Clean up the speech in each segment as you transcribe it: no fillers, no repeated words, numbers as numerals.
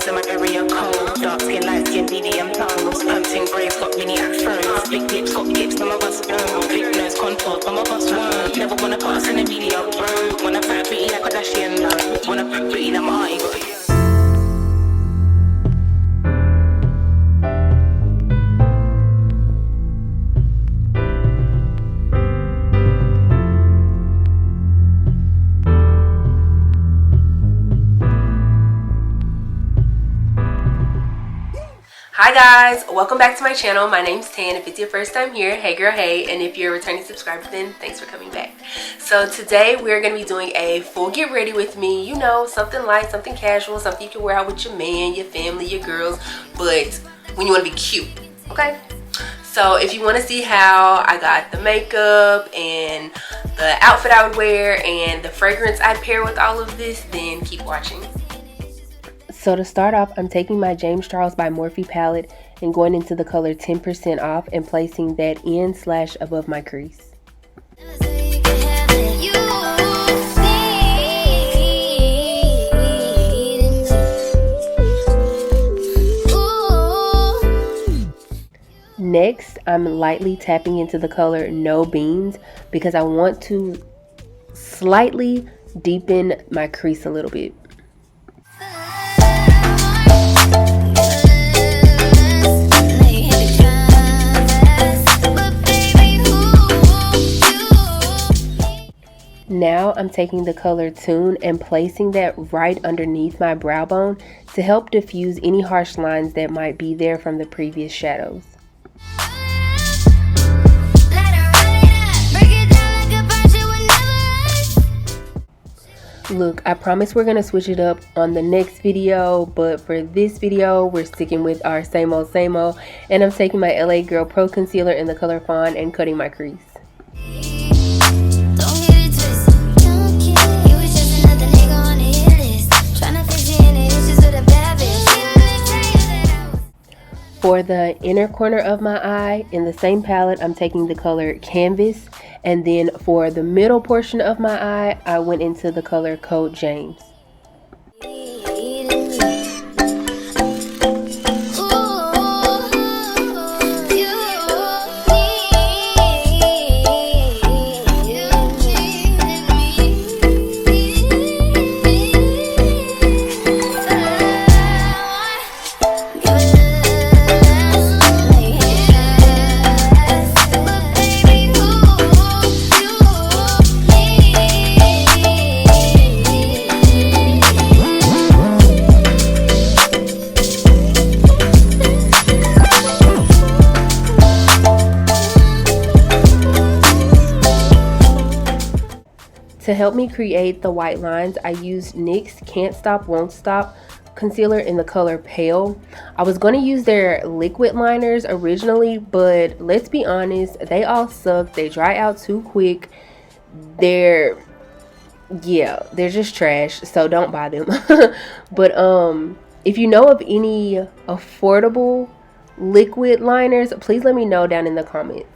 in my area cold. Dark skin, light skin, medium tones. Pumping braids, got mini afros. Big lips, got hips, some of us don't. Big nose, contour, some of us won't. Never wanna put us in a medium road. Wanna put pretty like Kardashian, no. Wanna put pretty like my eye, got Hi guys, welcome back to my channel. My name's Tan. If it's your first time here, hey girl, hey. And if you're a returning subscriber, then thanks for coming back. So today we're going to be doing a full get ready with me. You know, something light, something casual, something you can wear out with your man, your family, your girls, but when you want to be cute, okay? So if you want to see how I got the makeup and the outfit I would wear and the fragrance I'd pair with all of this, then keep watching. So to start off, I'm taking my James Charles by Morphe palette and going into the color 10% off and placing that in/above my crease. Next, I'm lightly tapping into the color No Beans because I want to slightly deepen my crease a little bit. Now I'm taking the color Tune and placing that right underneath my brow bone to help diffuse any harsh lines that might be there from the previous shadows. Look, I promise we're going to switch it up on the next video, but for this video, we're sticking with our same old, and I'm taking my LA Girl Pro Concealer in the color Fawn and cutting my crease. For the inner corner of my eye, in the same palette, I'm taking the color Canvas. And then for the middle portion of my eye, I went into the color Code James. To help me create the white lines, I used NYX Can't Stop, Won't Stop concealer in the color Pale. I was going to use their liquid liners originally, but let's be honest, they all suck. They dry out too quick. They're just trash, so don't buy them. But if you know of any affordable liquid liners, please let me know down in the comments.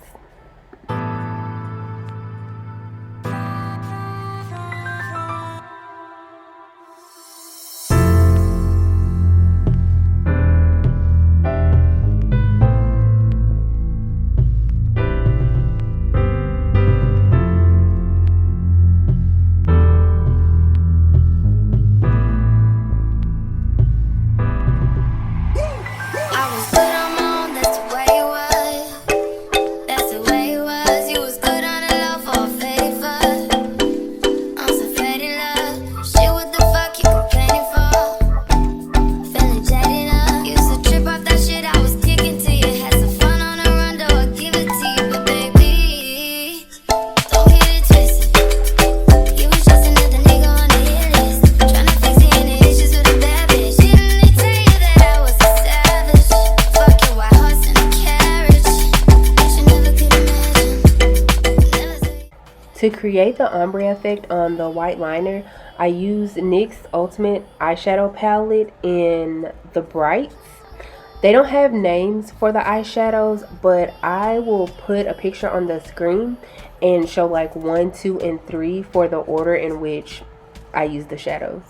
To create the ombre effect on the white liner, I used NYX Ultimate Eyeshadow Palette in the Brights. They don't have names for the eyeshadows, but I will put a picture on the screen and show like 1, 2, and 3 for the order in which I use the shadows.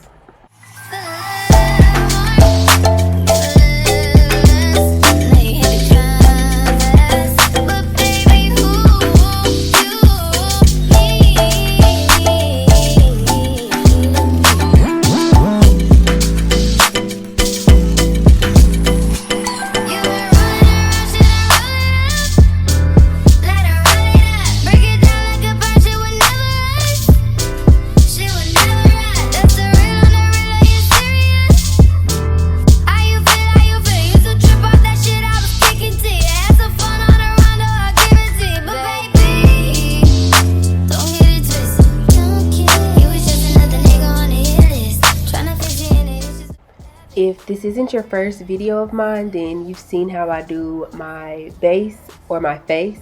If this isn't your first video of mine, then you've seen how I do my base or my face.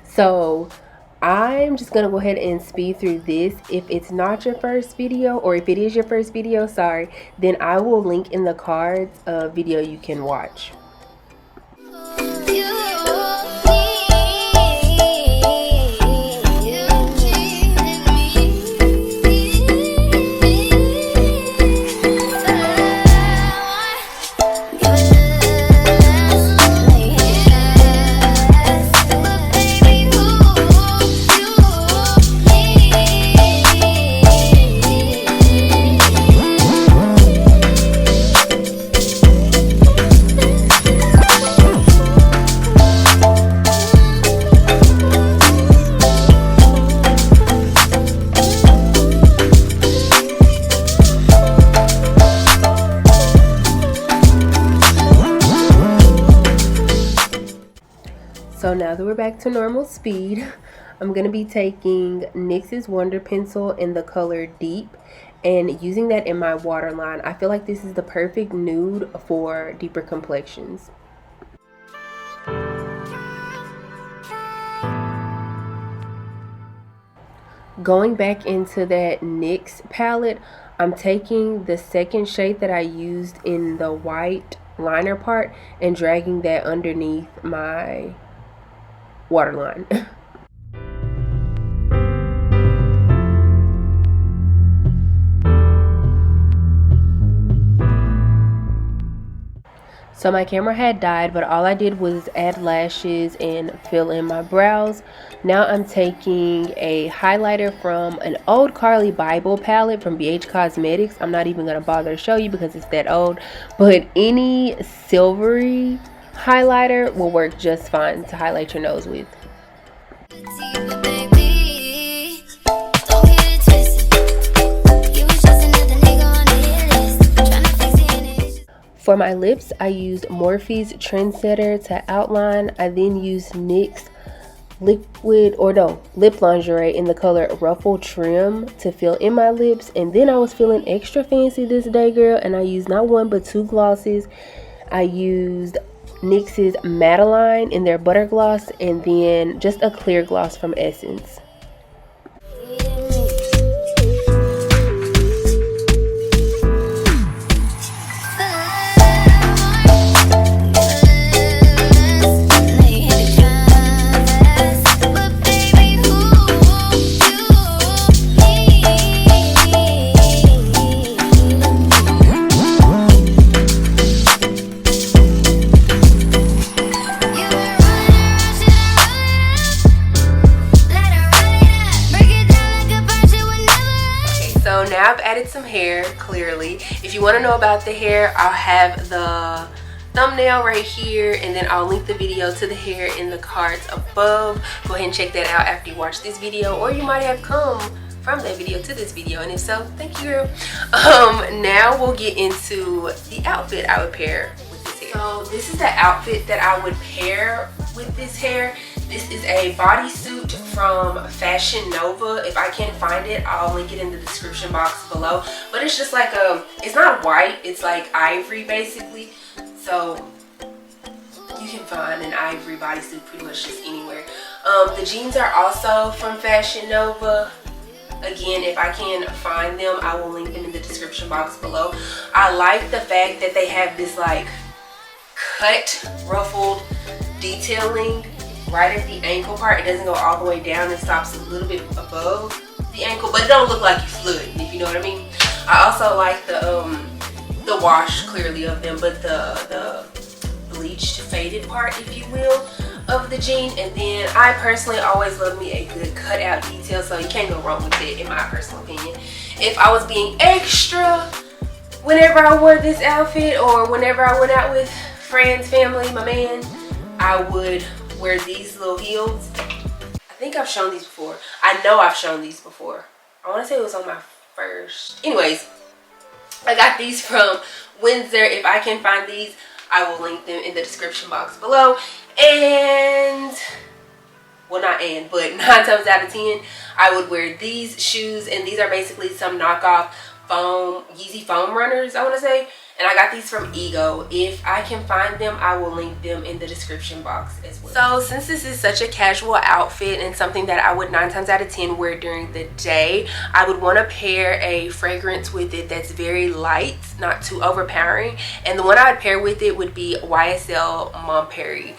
So I'm just gonna go ahead and speed through this. If it's not your first video, or if it is your first video, sorry, then I will link in the cards a video you can watch. So now that we're back to normal speed, I'm going to be taking NYX's Wonder Pencil in the color Deep and using that in my waterline. I feel like this is the perfect nude for deeper complexions. Going back into that NYX palette, I'm taking the second shade that I used in the white liner part and dragging that underneath my waterline. So my camera had died, but all I did was add lashes and fill in my brows. Now I'm taking a highlighter from an old Carly Bible palette from BH Cosmetics. I'm not even going to bother to show you because it's that old, but any silvery highlighter will work just fine to highlight your nose with. For my lips, I used Morphe's Trendsetter to outline. I then used NYX lip lingerie in the color Ruffle Trim to fill in my lips. And then I was feeling extra fancy this day, girl, and I used not one but two glosses. I used NYX's Maybelline in their butter gloss, and then just a clear gloss from Essence. Some hair, clearly. If you want to know about the hair, I'll have the thumbnail right here, and then I'll link the video to the hair in the cards above. Go ahead and check that out after you watch this video, or you might have come from that video to this video, and if so, thank you, girl. Now we'll get into the outfit I would pair with this hair. So this is the outfit that I would pair with this hair. This is a bodysuit from Fashion Nova. If I can't find it, I'll link it in the description box below. But it's just like it's not white, it's like ivory basically. So you can find an ivory bodysuit pretty much just anywhere. The jeans are also from Fashion Nova. Again, if I can find them, I will link them in the description box below. I like the fact that they have this like cut, ruffled detailing right at the ankle part. It doesn't go all the way down, it stops a little bit above the ankle, but it don't look like you're flooding, if you know what I mean. I also like the wash clearly of them, but the bleached faded part, if you will, of the jean. And then I personally always love me a good cutout detail, so you can't go wrong with it in my personal opinion. If I was being extra whenever I wore this outfit, or whenever I went out with friends, family, my man, I would wear these little heels. I think I've shown these before. I know I've shown these before. I want to say it was on my first. Anyways, I got these from Windsor. If I can find these, I will link them in the description box below. And, well, not and, but 9 times out of 10, I would wear these shoes. And these are basically some knockoff foam, Yeezy foam runners, I want to say. And I got these from Ego. If I can find them, I will link them in the description box as well. So since this is such a casual outfit and something that I would 9 times out of 10 wear during the day, I would want to pair a fragrance with it that's very light, not too overpowering. And the one I would pair with it would be YSL Morphe.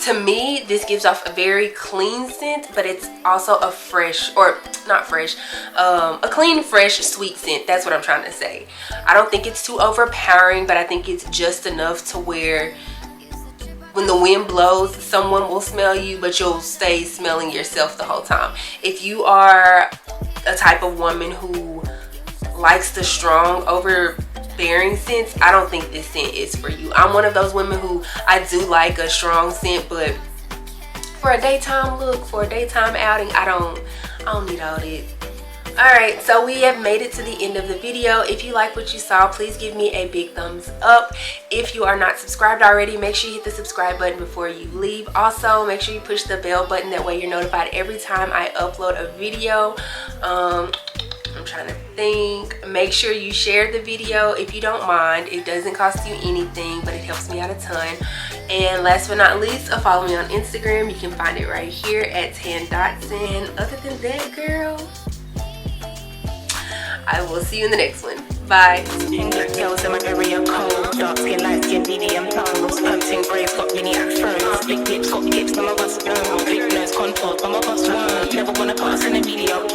To me, this gives off a very clean scent, but it's also a fresh, or not fresh, a clean, fresh, sweet scent. That's what I'm trying to say. I don't think it's too overpowering, but I think it's just enough to where when the wind blows, someone will smell you, but you'll stay smelling yourself the whole time. If you are a type of woman who likes the strong, overbearing scents, I don't think this scent is for you. I'm one of those women who I do like a strong scent, but for a daytime look, for a daytime outing, I don't need all that. Alright, so we have made it to the end of the video. If you like what you saw, please give me a big thumbs up. If you are not subscribed already, make sure you hit the subscribe button before you leave. Also, make sure you push the bell button. That way you're notified every time I upload a video. I'm trying to think. Make sure you share the video if you don't mind. It doesn't cost you anything, but it helps me out a ton. And last but not least, follow me on Instagram. You can find it right here at Dotson. Other than that, girl, I will see you in the next one. Bye. Black girls in my area cold. Dark skin, light skin, medium tones. Pumping braids got mini afros. Big lips got hips, some of us don't. Big nose contour, some of us won't. Never wanna pass in a medium.